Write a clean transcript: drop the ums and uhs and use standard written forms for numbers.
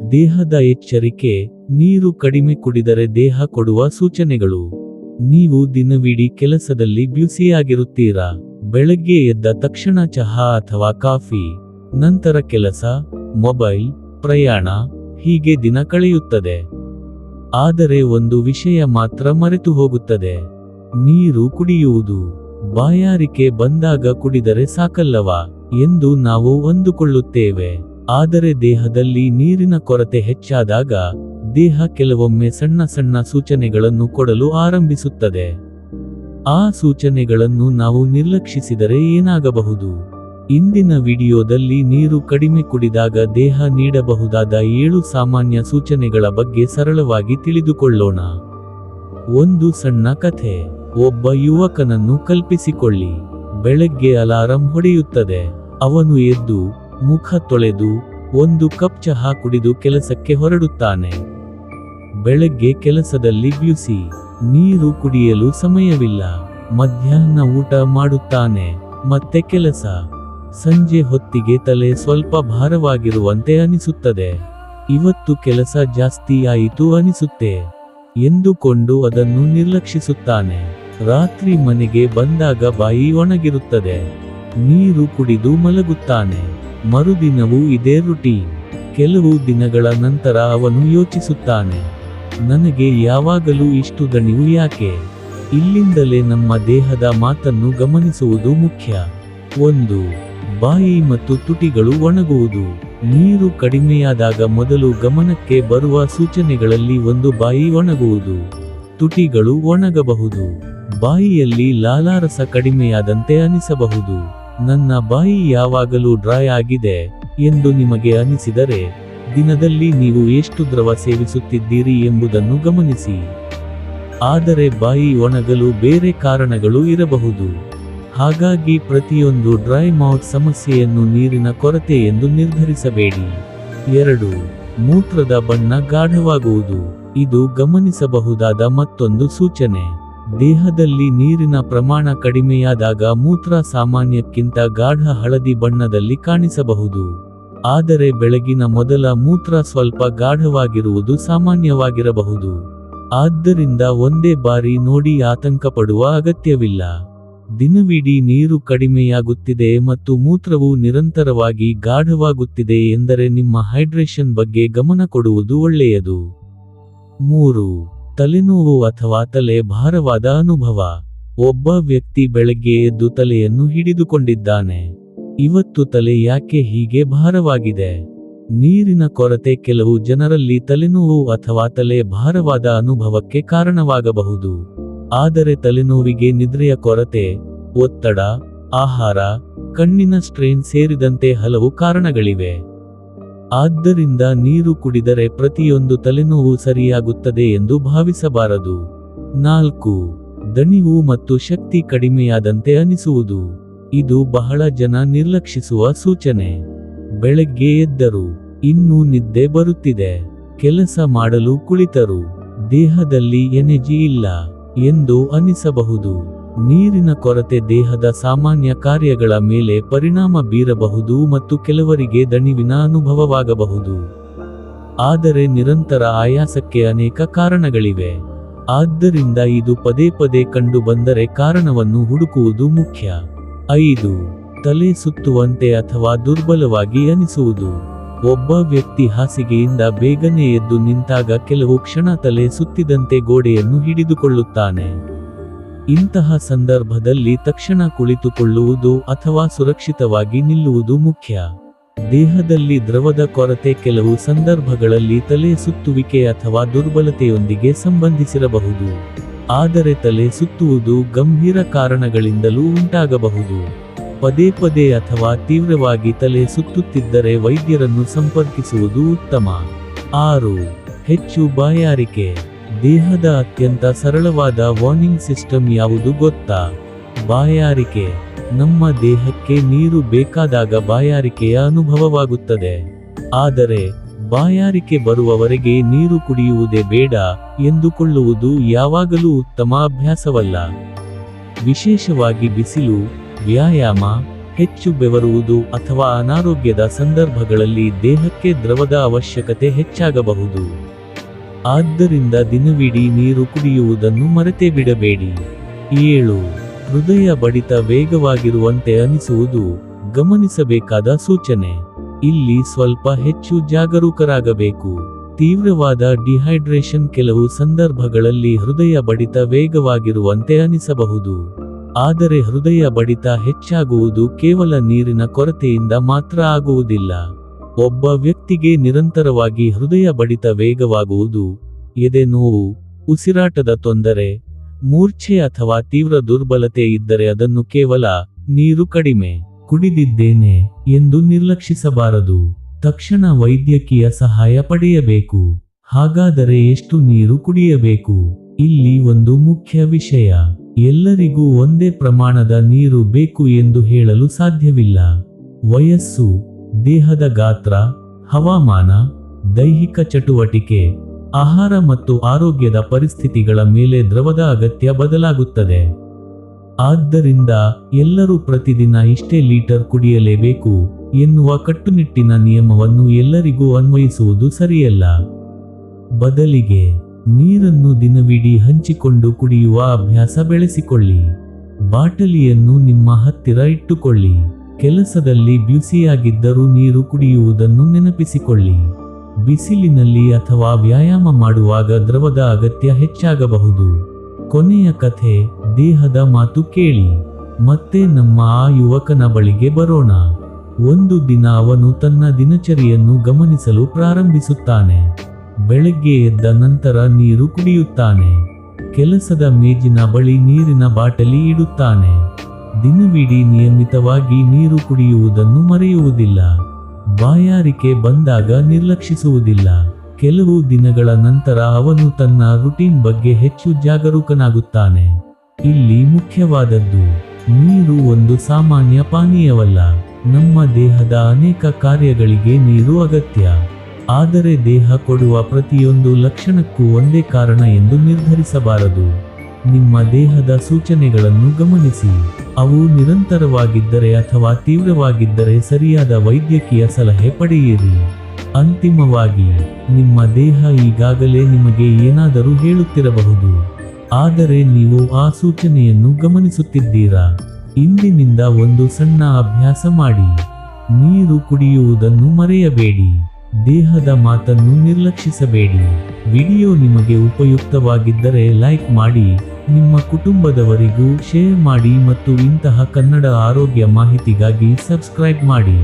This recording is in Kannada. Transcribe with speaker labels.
Speaker 1: ದೇಹದ ಎಚ್ಚರಿಕೆ, ನೀರು ಕಡಿಮೆ ಕುಡಿದರೆ ದೇಹ ಕೊಡುವ ಸೂಚನೆಗಳು. ನೀವು ದಿನವಿಡೀ ಕೆಲಸದಲ್ಲಿ ಬ್ಯುಸಿಯಾಗಿರುತ್ತೀರಾ. ಬೆಳಗ್ಗೆ ಎದ್ದ ತಕ್ಷಣ ಚಹಾ ಅಥವಾ ಕಾಫಿ, ನಂತರ ಕೆಲಸ, ಮೊಬೈಲ್, ಪ್ರಯಾಣ, ಹೀಗೆ ದಿನ ಕಳೆಯುತ್ತದೆ. ಆದರೆ ಒಂದು ವಿಷಯ ಮಾತ್ರ ಮರೆತು ಹೋಗುತ್ತದೆ. ನೀರು ಕುಡಿಯುವುದು. ಬಾಯಾರಿಕೆ ಬಂದಾಗ ಕುಡಿದರೆ ಸಾಕಲ್ಲವಾ ಎಂದು ನಾವು ಅಂದುಕೊಳ್ಳುತ್ತೇವೆ. ಆದರೆ ದೇಹದಲ್ಲಿ ನೀರಿನ ಕೊರತೆ ಹೆಚ್ಚಾದಾಗ ದೇಹ ಕೆಲವೊಮ್ಮೆ ಸಣ್ಣ ಸಣ್ಣ ಸೂಚನೆಗಳನ್ನು ಕೊಡಲು ಆರಂಭಿಸುತ್ತದೆ. ಆ ಸೂಚನೆಗಳನ್ನು ನಾವು ನಿರ್ಲಕ್ಷಿಸಿದರೆ ಏನಾಗಬಹುದು? ಇಂದಿನ ವಿಡಿಯೋದಲ್ಲಿ ನೀರು ಕಡಿಮೆ ಕುಡಿದಾಗ ದೇಹ ನೀಡಬಹುದಾದ 7 ಸಾಮಾನ್ಯ ಸೂಚನೆಗಳ ಬಗ್ಗೆ ಸರಳವಾಗಿ ತಿಳಿದುಕೊಳ್ಳೋಣ. ಒಂದು ಸಣ್ಣ ಕಥೆ. ಒಬ್ಬ ಯುವಕನನ್ನು ಕಲ್ಪಿಸಿಕೊಳ್ಳಿ. ಬೆಳಗ್ಗೆ ಅಲಾರಂ ಹೊಡೆಯುತ್ತದೆ. ಅವನು ಎದ್ದು, ಮುಖ ತೊಳೆದು, 1 ಕಪ್ ಚಹಾ ಕುಡಿದು ಕೆಲಸಕ್ಕೆ ಹೊರಡುತ್ತಾನೆ. ಬೆಳಗ್ಗೆ ಕೆಲಸದಲ್ಲಿ ಬ್ಯುಸಿ. ನೀರು ಕುಡಿಯಲು ಸಮಯವಿಲ್ಲ. ಮಧ್ಯಾಹ್ನ ಊಟ ಮಾಡುತ್ತಾನೆ. ಮತ್ತೆ ಕೆಲಸ. ಸಂಜೆ ಹೊತ್ತಿಗೆ ತಲೆ ಸ್ವಲ್ಪ ಭಾರವಾಗಿರುವಂತೆ ಅನಿಸುತ್ತದೆ. ಇವತ್ತು ಕೆಲಸ ಜಾಸ್ತಿ ಆಯಿತು ಅನಿಸುತ್ತೆ ಎಂದುಕೊಂಡು ಅದನ್ನು ನಿರ್ಲಕ್ಷಿಸುತ್ತಾನೆ. ರಾತ್ರಿ ಮನೆಗೆ ಬಂದಾಗ ಬಾಯಿ ಒಣಗಿರುತ್ತದೆ. ನೀರು ಕುಡಿದು ಮಲಗುತ್ತಾನೆ. ಮರುದಿನವೂ ಇದೇ ರುಟೀನ್. ಕೆಲವು ದಿನಗಳ ನಂತರ ಅವನು ಯೋಚಿಸುತ್ತಾನೆ, ನನಗೆ ಯಾವಾಗಲೂ ಇಷ್ಟು ದಣಿವು ಯಾಕೆ? ಇಲ್ಲಿಂದಲೇ ನಮ್ಮ ದೇಹದ ಮಾತನ್ನು ಗಮನಿಸುವುದು ಮುಖ್ಯ. 1. ಬಾಯಿ ಮತ್ತು ತುಟಿಗಳು ಒಣಗುವುದು. ನೀರು ಕಡಿಮೆಯಾದಾಗ ಮೊದಲು ಗಮನಕ್ಕೆ ಬರುವ ಸೂಚನೆಗಳಲ್ಲಿ ಒಂದು ಬಾಯಿ ಒಣಗುವುದು. ತುಟಿಗಳು ಒಣಗಬಹುದು. ಬಾಯಿಯಲ್ಲಿ ಲಾಲಾರಸ ಕಡಿಮೆಯಾದಂತೆ ಅನಿಸಬಹುದು. ನನ್ನ ಬಾಯಿ ಯಾವಾಗಲೂ ಡ್ರೈ ಆಗಿದೆ ಎಂದು ನಿಮಗೆ ಅನಿಸಿದರೆ, ದಿನದಲ್ಲಿ ನೀವು ಎಷ್ಟು ದ್ರವ ಸೇವಿಸುತ್ತಿದ್ದೀರಿ ಎಂಬುದನ್ನು ಗಮನಿಸಿ. ಆದರೆ ಬಾಯಿ ಒಣಗಲು ಬೇರೆ ಕಾರಣಗಳು ಇರಬಹುದು. ಹಾಗಾಗಿ ಪ್ರತಿಯೊಂದು ಡ್ರೈ ಮೌತ್ ಸಮಸ್ಯೆಯನ್ನು ನೀರಿನ ಕೊರತೆ ಎಂದು ನಿರ್ಧರಿಸಬೇಡಿ. 2. ಮೂತ್ರದ ಬಣ್ಣ ಗಾಢವಾಗುವುದು. ಇದು ಗಮನಿಸಬಹುದಾದ ಮತ್ತೊಂದು ಸೂಚನೆ. ದೇಹದಲ್ಲಿ ನೀರಿನ ಪ್ರಮಾಣ ಕಡಿಮೆಯಾದಾಗ ಮೂತ್ರ ಸಾಮಾನ್ಯಕ್ಕಿಂತ ಗಾಢ ಹಳದಿ ಬಣ್ಣದಲ್ಲಿ ಕಾಣಿಸಬಹುದು. ಆದರೆ ಬೆಳಗಿನ ಮೊದಲ ಮೂತ್ರ ಸ್ವಲ್ಪ ಗಾಢವಾಗಿರುವುದು ಸಾಮಾನ್ಯವಾಗಿರಬಹುದು. ಆದ್ದರಿಂದ ಒಂದೇ ಬಾರಿ ನೋಡಿ ಆತಂಕಪಡುವ ಅಗತ್ಯವಿಲ್ಲ. ದಿನವಿಡೀ ನೀರು ಕಡಿಮೆಯಾಗುತ್ತಿದೆ ಮತ್ತು ಮೂತ್ರವು ನಿರಂತರವಾಗಿ ಗಾಢವಾಗುತ್ತಿದೆ ಎಂದರೆ ನಿಮ್ಮ ಹೈಡ್ರೇಷನ್ ಬಗ್ಗೆ ಗಮನ ಕೊಡುವುದು ಒಳ್ಳೆಯದು. 3. ತಲೆನೋವು ಅಥವಾ ತಲೆ ಭಾರವಾದ ಅನುಭವ. ಒಬ್ಬ ವ್ಯಕ್ತಿ ಬೆಳಗ್ಗೆ ಎದ್ದು ತಲೆಯನ್ನು ಹಿಡಿದುಕೊಂಡಿದ್ದಾನೆ. ಇವತ್ತು ತಲೆ ಯಾಕೆ ಹೀಗೆ ಭಾರವಾಗಿದೆ? ನೀರಿನ ಕೊರತೆ ಕೆಲವು ಜನರಲ್ಲಿ ತಲೆನೋವು ಅಥವಾ ತಲೆ ಭಾರವಾದ ಅನುಭವಕ್ಕೆ ಕಾರಣವಾಗಬಹುದು. ಆದರೆ ತಲೆನೋವಿಗೆ ನಿದ್ರೆಯ ಕೊರತೆ, ಒತ್ತಡ, ಆಹಾರ, ಕಣ್ಣಿನ ಸ್ಟ್ರೇನ್ ಸೇರಿದಂತೆ ಹಲವು ಕಾರಣಗಳಿವೆ. ಆದ್ದರಿಂದ ನೀರು ಕುಡಿದರೆ ಪ್ರತಿಯೊಂದು ತಲೆನೋವು ಸರಿಯಾಗುತ್ತದೆ ಎಂದು ಭಾವಿಸಬಾರದು. 4. ದಣಿವು ಮತ್ತು ಶಕ್ತಿ ಕಡಿಮೆಯಾದಂತೆ ಅನಿಸುವುದು. ಇದು ಬಹಳ ಜನ ನಿರ್ಲಕ್ಷಿಸುವ ಸೂಚನೆ. ಬೆಳಗ್ಗೆ ಎದ್ದರು, ಇನ್ನೂ ನಿದ್ದೆ ಬರುತ್ತಿದೆ, ಕೆಲಸ ಮಾಡಲು ಕುಳಿತರು, ದೇಹದಲ್ಲಿ ಎನರ್ಜಿ ಇಲ್ಲ ಎಂದು ಅನಿಸಬಹುದು. ನೀರಿನ ಕೊರತೆ ದೇಹದ ಸಾಮಾನ್ಯ ಕಾರ್ಯಗಳ ಮೇಲೆ ಪರಿಣಾಮ ಬೀರಬಹುದು ಮತ್ತು ಕೆಲವರಿಗೆ ದಣಿವಿನ ಅನುಭವವಾಗಬಹುದು. ಆದರೆ ನಿರಂತರ ಆಯಾಸಕ್ಕೆ ಅನೇಕ ಕಾರಣಗಳಿವೆ. ಆದ್ದರಿಂದ ಇದು ಪದೇ ಪದೇ ಕಂಡುಬಂದರೆ ಕಾರಣವನ್ನು ಹುಡುಕುವುದು ಮುಖ್ಯ. 5. ತಲೆ ಸುತ್ತುವಂತೆ ಅಥವಾ ದುರ್ಬಲವಾಗಿ ಅನಿಸುವುದು. ಒಬ್ಬ ವ್ಯಕ್ತಿ ಹಾಸಿಗೆಯಿಂದ ಬೇಗನೆ ಎದ್ದು ನಿಂತಾಗ ಕೆಲವು ಕ್ಷಣ ತಲೆ ಸುತ್ತಿದಂತೆ ಗೋಡೆಯನ್ನು ಹಿಡಿದುಕೊಳ್ಳುತ್ತಾನೆ. ಇಂತಹ ಸಂದರ್ಭದಲ್ಲಿ ತಕ್ಷಣ ಕುಳಿತುಕೊಳ್ಳುವುದು ಅಥವಾ ಸುರಕ್ಷಿತವಾಗಿ ನಿಲ್ಲುವುದು ಮುಖ್ಯ. ದೇಹದಲ್ಲಿ ದ್ರವದ ಕೊರತೆ ಕೆಲವು ಸಂದರ್ಭಗಳಲ್ಲಿ ತಲೆ ಸುತ್ತುವಿಕೆ ಅಥವಾ ದುರ್ಬಲತೆಯೊಂದಿಗೆ ಸಂಬಂಧಿಸಿರಬಹುದು. ಆದರೆ ತಲೆ ಸುತ್ತುವುದು ಗಂಭೀರ ಕಾರಣಗಳಿಂದಲೂ ಉಂಟಾಗಬಹುದು. ಪದೇ ಪದೇ ಅಥವಾ ತೀವ್ರವಾಗಿ ತಲೆ ಸುತ್ತುತ್ತಿದ್ದರೆ ವೈದ್ಯರನ್ನು ಸಂಪರ್ಕಿಸುವುದು ಉತ್ತಮ. 6. ಹೆಚ್ಚು ಬಾಯಾರಿಕೆ. ದೇಹದ ಅತ್ಯಂತ ಸರಳವಾದ ವಾರ್ನಿಂಗ್ ಸಿಸ್ಟಮ್ ಯಾವುದು ಗೊತ್ತಾ? ಬಾಯಾರಿಕೆ. ನಮ್ಮ ದೇಹಕ್ಕೆ ನೀರು ಬೇಕಾದಾಗ ಬಾಯಾರಿಕೆಯ ಅನುಭವವಾಗುತ್ತದೆ. ಆದರೆ ಬಾಯಾರಿಕೆ ಬರುವವರೆಗೆ ನೀರು ಕುಡಿಯುವುದೇ ಬೇಡ ಎಂದುಕೊಳ್ಳುವುದು ಯಾವಾಗಲೂ ಉತ್ತಮ ಅಭ್ಯಾಸವಲ್ಲ. ವಿಶೇಷವಾಗಿ ಬಿಸಿಲು, ವ್ಯಾಯಾಮ, ಹೆಚ್ಚು ಬೆವರುವುದು ಅಥವಾ ಅನಾರೋಗ್ಯದ ಸಂದರ್ಭಗಳಲ್ಲಿ ದೇಹಕ್ಕೆ ದ್ರವದ ಅವಶ್ಯಕತೆ ಹೆಚ್ಚಾಗಬಹುದು. ಆದ್ದರಿಂದ ದಿನವಿಡೀ ನೀರು ಕುಡಿಯುವುದನ್ನು ಮರೆತೇ ಬಿಡಬೇಡಿ. 7. ಹೃದಯ ಬಡಿತ ವೇಗವಾಗಿರುವಂತೆ ಅನಿಸುವುದು ಗಮನಿಸಬೇಕಾದ ಸೂಚನೆ. ಇಲ್ಲಿ ಸ್ವಲ್ಪ ಹೆಚ್ಚು ಜಾಗರೂಕರಾಗಬೇಕು. ತೀವ್ರವಾದ ಡಿಹೈಡ್ರೇಷನ್ ಕೆಲವು ಸಂದರ್ಭಗಳಲ್ಲಿ ಹೃದಯ ಬಡಿತ ವೇಗವಾಗಿರುವಂತೆ ಅನಿಸಬಹುದು. ಆದರೆ ಹೃದಯ ಬಡಿತ ಹೆಚ್ಚಾಗುವುದು ಕೇವಲ ನೀರಿನ ಕೊರತೆಯಿಂದ ಮಾತ್ರ ಆಗುವುದಿಲ್ಲ. ಒಬ್ಬ ವ್ಯಕ್ತಿಗೆ ನಿರಂತರವಾಗಿ ಹೃದಯ ಬಡಿತ ವೇಗವಾಗುವುದು, ಎದೆ ನೋವು, ಉಸಿರಾಟದ ತೊಂದರೆ, ಮೂರ್ಛೆ ಅಥವಾ ತೀವ್ರ ದುರ್ಬಲತೆ ಇದ್ದರೆ ಅದನ್ನು ಕೇವಲ ನೀರು ಕಡಿಮೆ ಕುಡಿದಿದ್ದೇನೆ ಎಂದು ನಿರ್ಲಕ್ಷಿಸಬಾರದು. ತಕ್ಷಣ ವೈದ್ಯಕೀಯ ಸಹಾಯ ಪಡೆಯಬೇಕು. ಹಾಗಾದರೆ ಎಷ್ಟು ನೀರು ಕುಡಿಯಬೇಕು? ಇಲ್ಲಿ ಒಂದು ಮುಖ್ಯ ವಿಷಯ. ಎಲ್ಲರಿಗೂ ಒಂದೇ ಪ್ರಮಾಣದ ನೀರು ಬೇಕು ಎಂದು ಹೇಳಲು ಸಾಧ್ಯವಿಲ್ಲ. ವಯಸ್ಸು, ದೇಹದ ಗಾತ್ರ, ಹವಾಮಾನ, ದೈಹಿಕ ಚಟುವಟಿಕೆ, ಆಹಾರ ಮತ್ತು ಆರೋಗ್ಯದ ಪರಿಸ್ಥಿತಿಗಳ ಮೇಲೆ ದ್ರವದ ಅಗತ್ಯ ಬದಲಾಗುತ್ತದೆ. ಆದ್ದರಿಂದ ಎಲ್ಲರೂ ಪ್ರತಿದಿನ ಇಷ್ಟೇ ಲೀಟರ್ ಕುಡಿಯಲೇಬೇಕು ಎನ್ನುವ ಕಟ್ಟುನಿಟ್ಟಿನ ನಿಯಮವನ್ನು ಎಲ್ಲರಿಗೂ ಅನ್ವಯಿಸುವುದು ಸರಿಯಲ್ಲ. ಬದಲಿಗೆ ನೀರನ್ನು ದಿನವಿಡೀ ಹಂಚಿಕೊಂಡು ಕುಡಿಯುವ ಅಭ್ಯಾಸ ಬೆಳೆಸಿಕೊಳ್ಳಿ. ಬಾಟಲಿಯನ್ನು ನಿಮ್ಮ ಹತ್ತಿರ ಇಟ್ಟುಕೊಳ್ಳಿ. ಕೆಲಸದಲ್ಲಿ ಬ್ಯುಸಿಯಾಗಿದ್ದರೂ ನೀರು ಕುಡಿಯುವುದನ್ನು ನೆನಪಿಸಿಕೊಳ್ಳಿ. ಬಿಸಿಲಿನಲ್ಲಿ ಅಥವಾ ವ್ಯಾಯಾಮ ಮಾಡುವಾಗ ದ್ರವದ ಅಗತ್ಯ ಹೆಚ್ಚಾಗಬಹುದು. ಕೊನೆಯ ಕಥೆ, ದೇಹದ ಮಾತು ಕೇಳಿ. ಮತ್ತೆ ನಮ್ಮ ಆ ಯುವಕನ ಬಳಿಗೆ ಬರೋಣ. ಒಂದು ದಿನ ಅವನು ತನ್ನ ದಿನಚರಿಯನ್ನು ಗಮನಿಸಲು ಪ್ರಾರಂಭಿಸುತ್ತಾನೆ. ಬೆಳಗ್ಗೆ ಎದ್ದ ನಂತರ ನೀರು ಕುಡಿಯುತ್ತಾನೆ. ಕೆಲಸದ ಮೇಜಿನ ಬಳಿ ನೀರಿನ ಬಾಟಲಿ ಇಡುತ್ತಾನೆ. ದಿನವಿಡೀ ನಿಯಮಿತವಾಗಿ ನೀರು ಕುಡಿಯುವುದನ್ನು ಮರೆಯುವುದಿಲ್ಲ. ಬಾಯಾರಿಕೆ ಬಂದಾಗ ನಿರ್ಲಕ್ಷಿಸುವುದಿಲ್ಲ. ಕೆಲವು ದಿನಗಳ ನಂತರ ಅವನು ತನ್ನ ರುಟೀನ್ ಬಗ್ಗೆ ಹೆಚ್ಚು ಜಾಗರೂಕನಾಗುತ್ತಾನೆ. ಇಲ್ಲಿ ಮುಖ್ಯವಾದದ್ದು, ನೀರು ಒಂದು ಸಾಮಾನ್ಯ ಪಾನೀಯವಲ್ಲ. ನಮ್ಮ ದೇಹದ ಅನೇಕ ಕಾರ್ಯಗಳಿಗೆ ನೀರು ಅಗತ್ಯ. ಆದರೆ ದೇಹ ಕೊಡುವ ಪ್ರತಿಯೊಂದು ಲಕ್ಷಣಕ್ಕೂ ಒಂದೇ ಕಾರಣ ಎಂದು ನಿರ್ಧರಿಸಬಾರದು. ನಿಮ್ಮ ದೇಹದ ಸೂಚನೆಗಳನ್ನು ಗಮನಿಸಿ. ಅವು ನಿರಂತರವಾಗಿದ್ದರೆ ಅಥವಾ ತೀವ್ರವಾಗಿದ್ದರೆ ಸರಿಯಾದ ವೈದ್ಯಕೀಯ ಸಲಹೆ ಪಡೆಯಿರಿ. ಅಂತಿಮವಾಗಿ, ನಿಮ್ಮ ದೇಹ ಈಗಾಗಲೇ ನಿಮಗೆ ಏನಾದರೂ ಹೇಳುತ್ತಿರಬಹುದು, ಆದರೆ ನೀವು ಆ ಸೂಚನೆಯನ್ನು ಗಮನಿಸುತ್ತಿದ್ದೀರಾ? ಇಂದಿನಿಂದ ಒಂದು ಸಣ್ಣ ಅಭ್ಯಾಸ ಮಾಡಿ. ನೀರು ಕುಡಿಯುವುದನ್ನು ಮರೆಯಬೇಡಿ. ದೇಹದ ಮಾತನ್ನು ನಿರ್ಲಕ್ಷಿಸಬೇಡಿ. ವಿಡಿಯೋ ನಿಮಗೆ ಉಪಯುಕ್ತವಾಗಿದ್ದರೆ ಲೈಕ್ ಮಾಡಿ, ನಿಮ್ಮ ಕುಟುಂಬದವರಿಗೂ ಶೇರ್ ಮಾಡಿ ಮತ್ತು ಇಂತಹ ಕನ್ನಡ ಆರೋಗ್ಯ ಮಾಹಿತಿಗಾಗಿ ಸಬ್ಸ್ಕ್ರೈಬ್ ಮಾಡಿ.